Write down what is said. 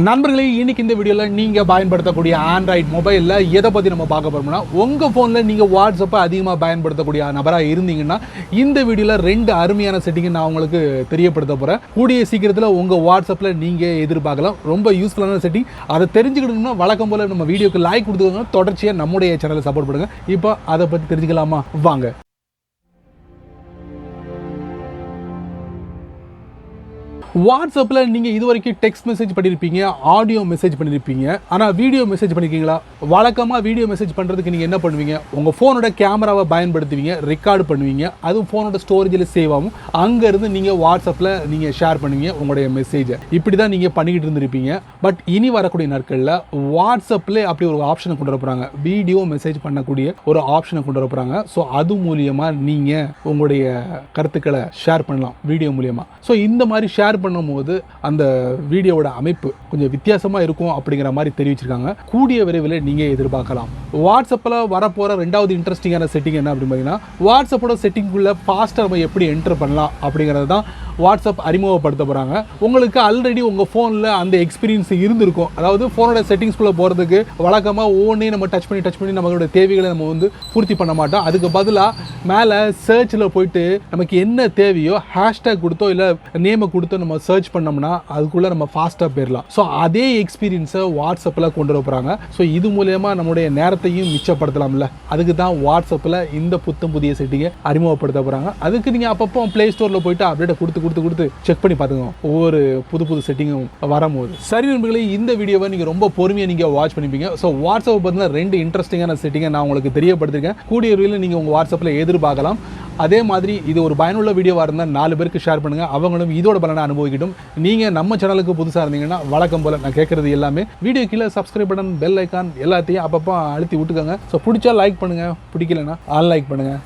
நண்பர்களே, இன்னைக்கு இந்த வீடியோவில் நீங்கள் பயன்படுத்தக்கூடிய ஆண்ட்ராய்டு மொபைலில் எதை பற்றி நம்ம பார்க்க போகிறோம்னா, உங்கள் ஃபோனில் நீங்கள் வாட்ஸ்அப்பை அதிகமாக பயன்படுத்தக்கூடிய நபராக இருந்தீங்கன்னா இந்த வீடியோவில் 2 அருமையான செட்டிங்கை நான் உங்களுக்கு தெரியப்படுத்த போகிறேன். கூடிய சீக்கிரத்தில் உங்கள் வாட்ஸ்அப்பில் நீங்கள் எதிர்பார்க்கலாம். ரொம்ப யூஸ்ஃபுல்லான செட்டிங். அதை தெரிஞ்சுக்கிட்டோம்னா வழக்கம் போல் நம்ம வீடியோக்கு லைக் கொடுத்துக்கோங்க. தொடர்ச்சியாக நம்முடைய சேனலை சப்போர்ட் பண்ணுங்கள். இப்போ அதை பற்றி தெரிஞ்சுக்கலாமா? வாங்க. வாட்ஸ்அப்பில் நீங்கள் இது வரைக்கும் டெக்ஸ்ட் மெசேஜ் பண்ணியிருப்பீங்க, ஆடியோ மெசேஜ் பண்ணியிருப்பீங்க, ஆனால் வீடியோ மெசேஜ் பண்ணியிருக்கீங்களா? வழக்கமாக வீடியோ மெசேஜ் பண்ணுறதுக்கு நீங்கள் என்ன பண்ணுவீங்க? உங்கள் ஃபோனோட கேமராவை பயன்படுத்துவீங்க, ரெக்கார்டு பண்ணுவீங்க, அதுவும் ஃபோனோட ஸ்டோரேஜில் சேவ் ஆகும். அங்கேருந்து நீங்கள் வாட்ஸ்அப்பில் நீங்கள் ஷேர் பண்ணுவீங்க உங்களுடைய மெசேஜை. இப்படி தான் நீங்கள் பண்ணிக்கிட்டு இருந்திருப்பீங்க. பட் இனி வரக்கூடிய நாட்களில் வாட்ஸ்அப்பில் அப்படி ஒரு ஆப்ஷனை கொண்டு வர போகிறாங்க. வீடியோ மெசேஜ் பண்ணக்கூடிய ஒரு ஆப்ஷனை கொண்டு வர போகிறாங்க. ஸோ அது மூலியமாக நீங்கள் உங்களுடைய கருத்துக்களை ஷேர் பண்ணலாம் வீடியோ மூலியமாக. ஸோ இந்த மாதிரி ஷேர் பண்ணும்போது அந்த வீடியோவோட அமைப்பு கொஞ்சம் வித்தியாசமாக இருக்கும் அப்படிங்கிற மாதிரி தெரிவிச்சிருக்காங்க. கூடிய விரைவில் நீங்கள் எதிர்பார்க்கலாம். வாட்ஸ்அப்பில் வரப்போகிற 2வது இன்ட்ரெஸ்டிங்கான செட்டிங் என்ன அப்படின்னு பார்த்தீங்கன்னா, வாட்ஸ்அப்போட செட்டிங்குள்ளே ஃபாஸ்ட்டாக நம்ம எப்படி என்டர் பண்ணலாம் அப்படிங்கிறது தான் வாட்ஸ்அப் அறிமுகப்படுத்த போகிறாங்க. உங்களுக்கு ஆல்ரெடி உங்கள் ஃபோனில் அந்த எக்ஸ்பீரியன்ஸ் இருந்திருக்கும். அதாவது ஃபோனோட செட்டிங்ஸ்குள்ளே போகிறதுக்கு வழக்கமாக ஒவ்வொன்றையும் நம்ம டச் பண்ணி நம்மளோட தேவைகளை நம்ம பூர்த்தி பண்ண மாட்டோம். அதுக்கு பதிலாக மேலே சர்ச்சில் போயிட்டு நமக்கு என்ன தேவையோ ஹேஷ்டேக் கொடுத்தோ இல்லை நேமை கொடுத்தோ நம்ம சர்ச் பண்ணோம்னா அதுக்குள்ளே நம்ம ஃபாஸ்ட்டாக போயிடலாம். ஸோ அதே எக்ஸ்பீரியன்ஸை வாட்ஸ்அப்பில் கொண்டு வர போகிறாங்க. ஸோ இது மூலயமா நம்முடைய நேரத்தையும் மிச்சப்படுத்தலாம்ல. அதுக்கு தான் வாட்ஸ்அப்பில் இந்த புதிய செட்டிங்கை அறிமுகப்படுத்த போகிறாங்க. அதுக்கு நீங்கள் அப்பப்போ ப்ளே ஸ்டோரில் போயிட்டு அப்டேட்டை கொடுத்து செக் பண்ணி பார்த்துக்கோங்க ஒவ்வொரு புது செட்டிங்கும் வரும்போது. சரி நண்பர்களே, இந்த வீடியோவை நீங்கள் ரொம்ப பொறுமையாக நீங்கள் வாட்ச் பண்ணிப்பீங்க. ஸோ வாட்ஸ்அப் பார்த்தீங்கன்னா 2 இன்ட்ரெஸ்டிங்கான செட்டிங்கை நான் உங்களுக்கு தெரியப்படுத்திருக்கேன். கூடிய விரைவில் நீங்கள் உங்கள் வாட்ஸ்அப்பில் எதிர்பார்க்கலாம். அதே மாதிரி இது ஒரு பயனுள்ள வீடியோவாக இருந்தால் 4 பேருக்கு ஷேர் பண்ணுங்கள். அவங்களும் இதோட பலனை அனுபவிக்கட்டும். நீங்கள் நம்ம சேனலுக்கு புதுசாக இருந்தீங்கன்னா வழக்கம் போல் நான் கேட்குறது எல்லாமே வீடியோ கீழே சப்ஸ்கிரைப் பட்டன், பெல் ஐக்கான் எல்லாத்தையும் அப்பப்போ அழுத்தி விட்டுக்கோங்க. ஸோ பிடிச்சா லைக் பண்ணுங்கள், பிடிக்கலன்னா அன்லைக் பண்ணுங்கள்.